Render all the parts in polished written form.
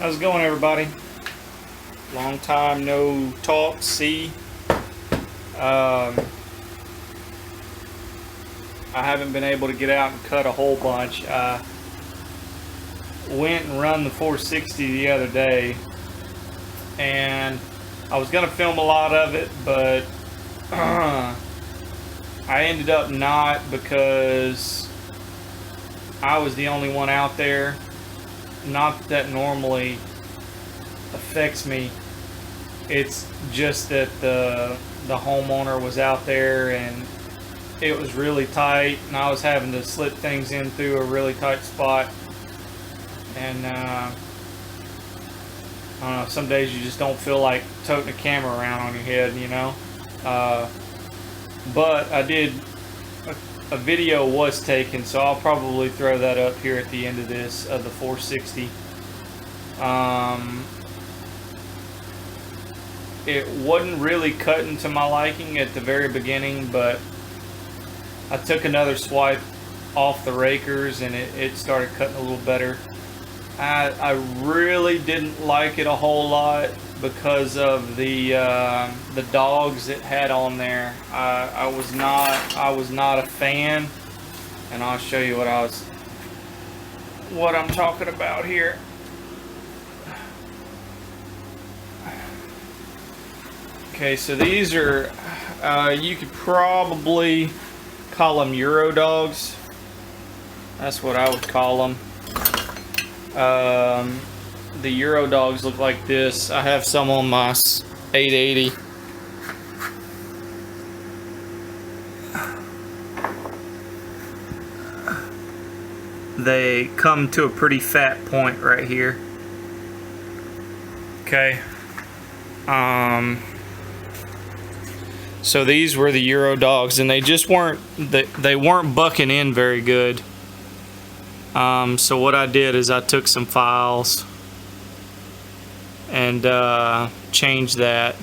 How's it going, everybody? Long time no talk, see. I haven't been able to get out and cut a whole bunch. I went and run the 460 the other day, and I was going to film a lot of it, but I ended up not, because I was the only one out there. Not that normally affects me. It's just that the homeowner was out there and it was really tight, and I was having to slip things in through a really tight spot. And I don't know, some days you just don't feel like toting a camera around on your head, you know. But I did. A video was taken, so I'll probably throw that up here at the end of this, of the 460. It wasn't really cutting to my liking at the very beginning, but I took another swipe off the rakers and it started cutting a little better. I really didn't like it a whole lot because of the dogs it had on there. I was not a fan, and I'll show you what I'm talking about here. Okay, so these are you could probably call them Euro dogs. That's what I would call them. The Euro dogs look like this. I have some on my 880. They come to a pretty fat point right here. Okay. So these were the Euro dogs, and they just weren't bucking in very good. So what I did is I took some files and changed that.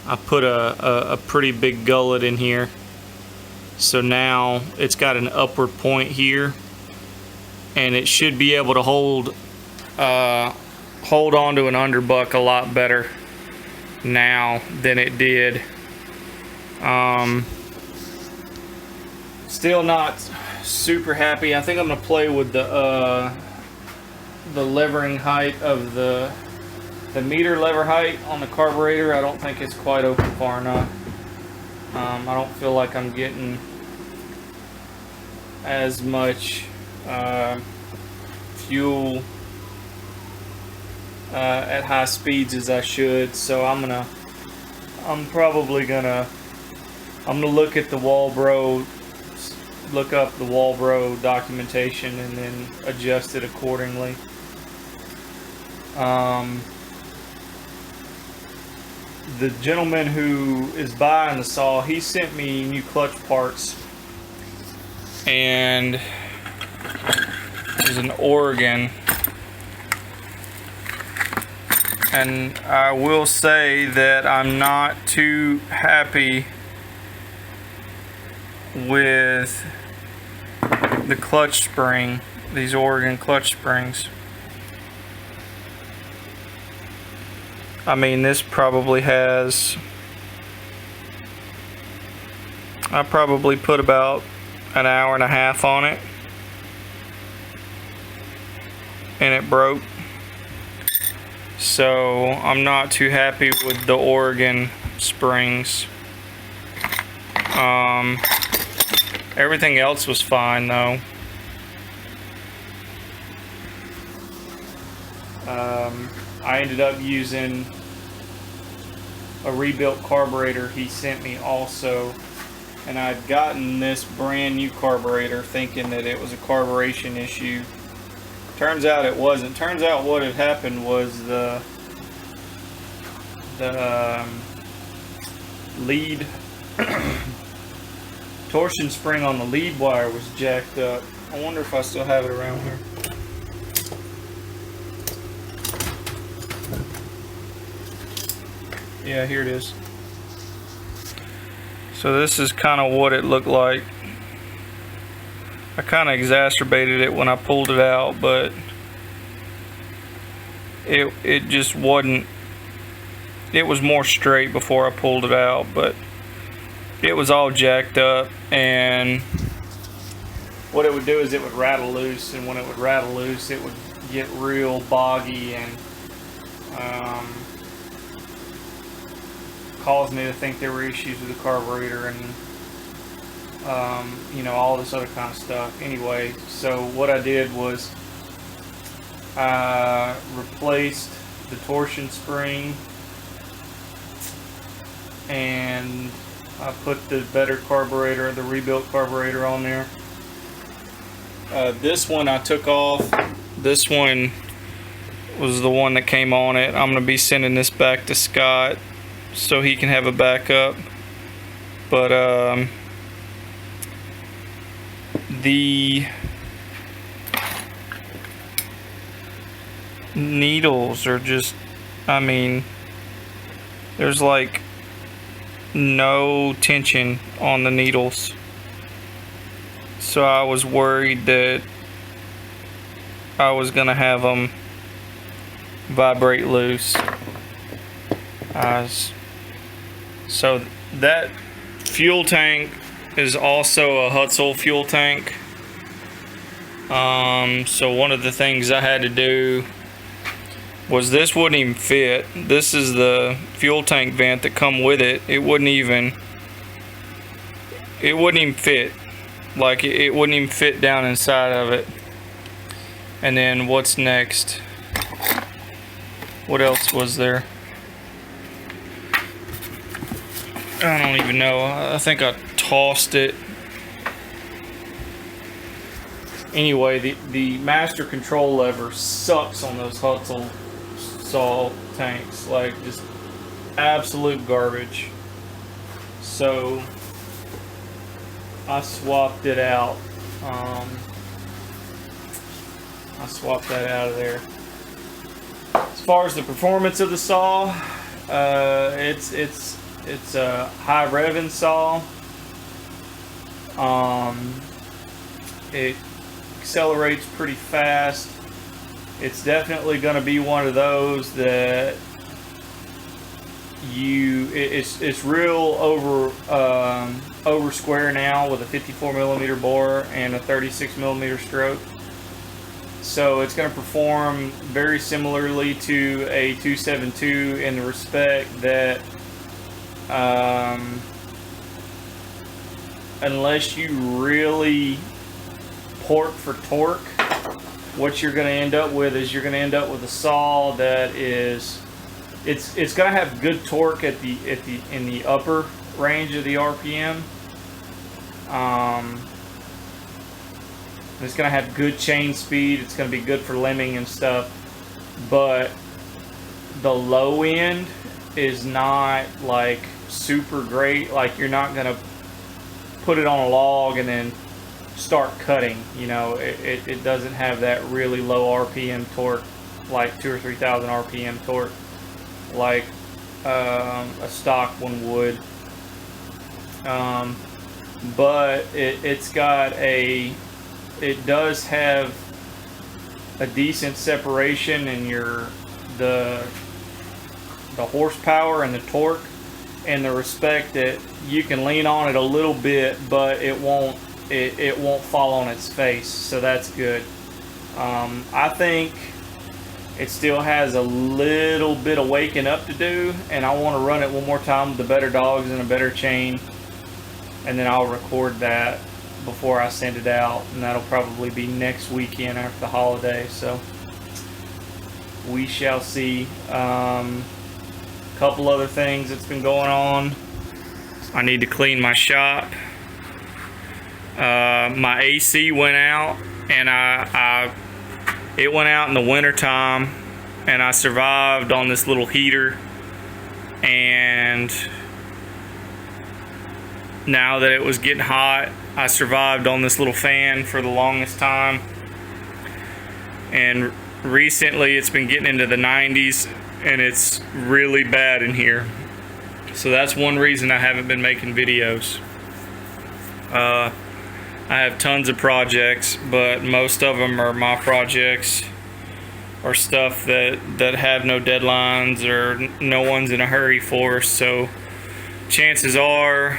I put a pretty big gullet in here, so now it's got an upward point here, and it should be able to hold on to an underbuck a lot better now than it did. Still not super happy. I think I'm gonna play with the levering height of the meter lever height on the carburetor. I don't think it's quite open far enough. I don't feel like I'm getting as much fuel at high speeds as I should. So I'm gonna look at the Walbro, look up the Walbro documentation, and then adjust it accordingly. The gentleman who is buying the saw, he sent me new clutch parts, and there's an Oregon, and I will say that I'm not too happy with the clutch spring, these Oregon clutch springs. I mean, this probably has, I probably put about an hour and a half on it, and it broke. So I'm not too happy with the Oregon springs. Everything else was fine though. I ended up using a rebuilt carburetor he sent me also, and I'd gotten this brand new carburetor thinking that it was a carburation issue. Turns out it wasn't. Turns out what had happened was the lead torsion spring on the lead wire was jacked up. I wonder if I still have it around here. Yeah, here it is. So this is kind of what it looked like. I kind of exacerbated it when I pulled it out, but it just wasn't. It was more straight before I pulled it out, but it was all jacked up, and what it would do is it would rattle loose, and when it would rattle loose, it would get real boggy and caused me to think there were issues with the carburetor and you know, all this other kind of stuff. Anyway, so what I did was I replaced the torsion spring and I put the better carburetor, the rebuilt carburetor on there. This one I took off. This one was the one that came on it. I'm going to be sending this back to Scott so he can have a backup. But the needles are just, I mean, there's like no tension on the needles. So I was worried that I was gonna have them vibrate loose. So that fuel tank is also a Hutzel fuel tank. So one of the things I had to do was, this wouldn't even fit. This is the fuel tank vent that come with it. It wouldn't even fit. Like it wouldn't even fit down inside of it. And then what's next? What else was there? I don't even know. I think I tossed it. Anyway, the master control lever sucks on those Hutzel saw tanks. Like, just absolute garbage. So I swapped it out. I swapped that out of there. As far as the performance of the saw, it's a high revving saw. It accelerates pretty fast. It's definitely going to be one of those that it's real over square now with a 54mm bore and a 36mm stroke. So it's going to perform very similarly to a 272 in the respect that unless you really pork for torque, what you're going to end up with is you're going to end up with a saw that is it's going to have good torque in the upper range of the RPM. It's going to have good chain speed. It's going to be good for limbing and stuff, but the low end is not like super great. Like, you're not going to put it on a log and then start cutting. You know, it doesn't have that really low RPM torque, like 2,000 or 3,000 RPM torque, like a stock one would. But it does have a decent separation in the horsepower and the torque, in the respect that you can lean on it a little bit, but it won't fall on its face. So that's good. I think it still has a little bit of waking up to do, and I want to run it one more time with the better dogs and a better chain, and then I'll record that before I send it out, and that'll probably be next weekend after the holiday. So we shall see. Couple other things that's been going on. I need to clean my shop. My AC went out, and it went out in the winter time, and I survived on this little heater, and now that it was getting hot, I survived on this little fan for the longest time, and recently it's been getting into the 90s, and it's really bad in here. So that's one reason I haven't been making videos. I have tons of projects, but most of them are my projects. or stuff that have no deadlines or no one's in a hurry for. So chances are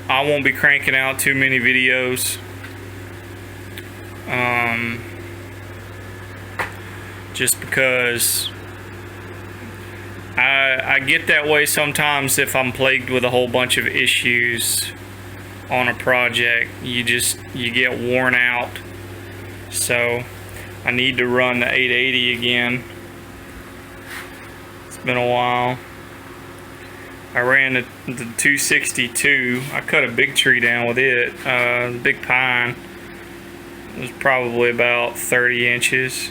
I won't be cranking out too many videos. Just because I get that way sometimes if I'm plagued with a whole bunch of issues on a project. You get worn out. So I need to run the 880 again. It's been a while. I ran the 262. I cut a big tree down with it, big pine. It was probably about 30 inches,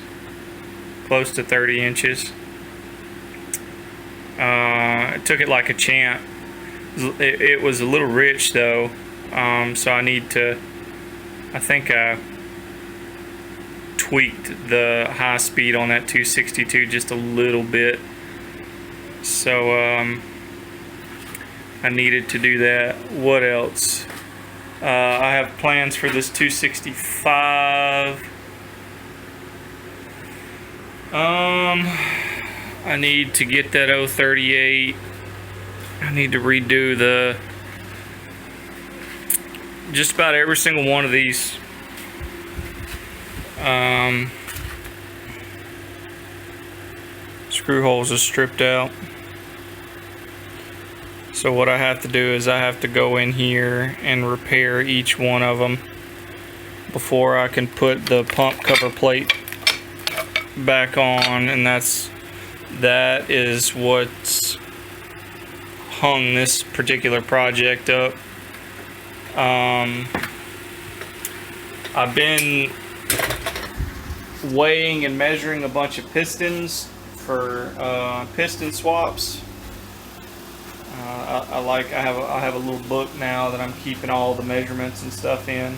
close to 30 inches. I took it like a champ. It was a little rich though, so I think I tweaked the high speed on that 262 just a little bit. So I needed to do that. What else? I have plans for this 265. I need to get that 038. I need to redo just about every single one of these. Screw holes are stripped out. So what I have to do is I have to go in here and repair each one of them before I can put the pump cover plate back on, and that is what's hung this particular project up. I've been weighing and measuring a bunch of pistons for piston swaps. I have a little book now that I'm keeping all the measurements and stuff in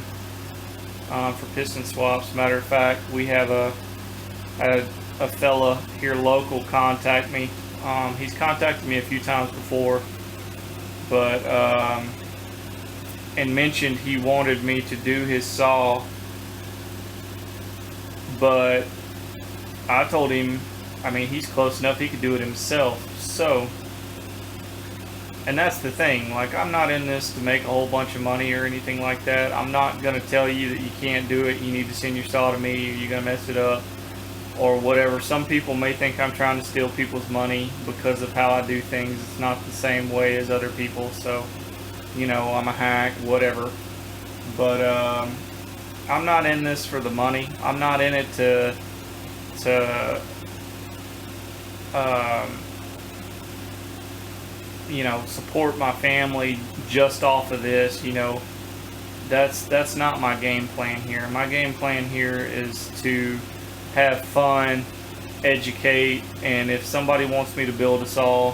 for piston swaps. Matter of fact, we have a fella here local contact me. He's contacted me a few times before, but and mentioned he wanted me to do his saw, but I told him, I mean, he's close enough, he could do it himself. So, and that's the thing, like, I'm not in this to make a whole bunch of money or anything like that. I'm not going to tell you that you can't do it, you need to send your saw to me, or you're going to mess it up, or whatever. Some people may think I'm trying to steal people's money because of how I do things. It's not the same way as other people, so, you know, I'm a hack, whatever. But I'm not in this for the money. I'm not in it to you know, support my family just off of this. You know, that's not my game plan here. My game plan here is to have fun, educate, and if somebody wants me to build a saw,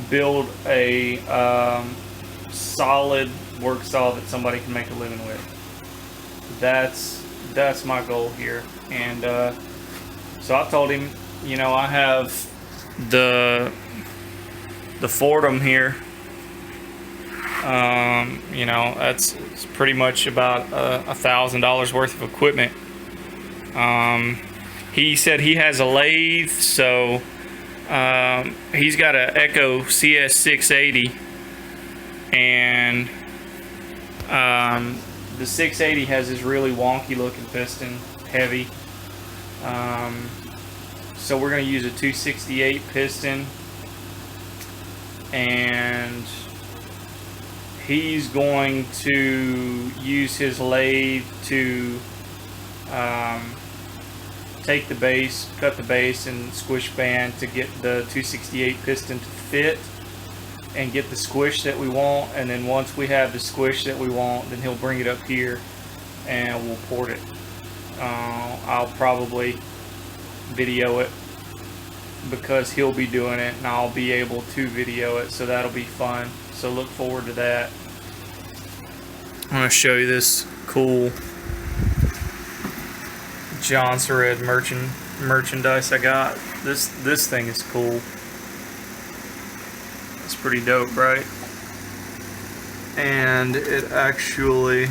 build a solid work saw that somebody can make a living with. That's my goal here. And so I told him, you know, I have the Fordham here. You know, it's pretty much about $1,000 worth of equipment. He said he has a lathe, so he's got an Echo CS680, and the 680 has this really wonky looking piston, heavy. So we're going to use a 268 piston, and he's going to use his lathe to take the base, cut the base, and squish band to get the 268 piston to fit and get the squish that we want. And then once we have the squish that we want, then he'll bring it up here and we'll port it. I'll probably video it because he'll be doing it and I'll be able to video it, so that'll be fun. So look forward to that. I'm going to show you this cool John Sered merchandise I got. This thing is cool. It's pretty dope, right? And it actually,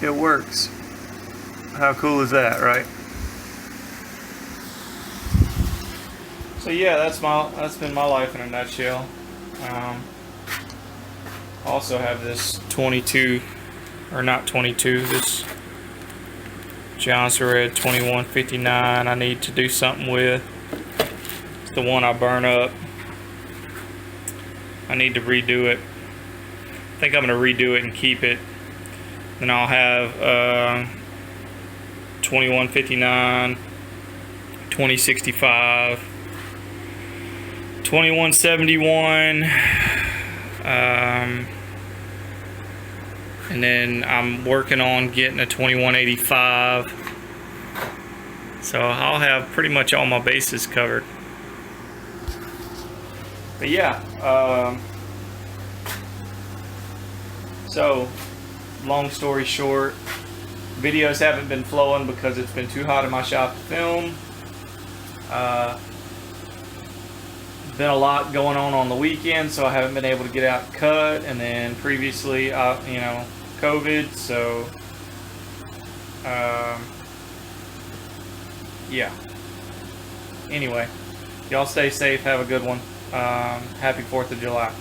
it works. How cool is that, right? So yeah, that's been my life in a nutshell. Also have this 22, or not 22, this Johnson Red 2159 I need to do something with. It's the one I burn up. I need to redo it. I think I'm going to redo it and keep it. Then I'll have 2159, 2065, 2171, and then I'm working on getting a 2185. So I'll have pretty much all my bases covered. But yeah, so long story short, videos haven't been flowing because it's been too hot in my shop to film. Been a lot going on the weekend, so I haven't been able to get out and cut. And then previously, COVID. So, yeah. Anyway, y'all stay safe. Have a good one. Happy 4th of July.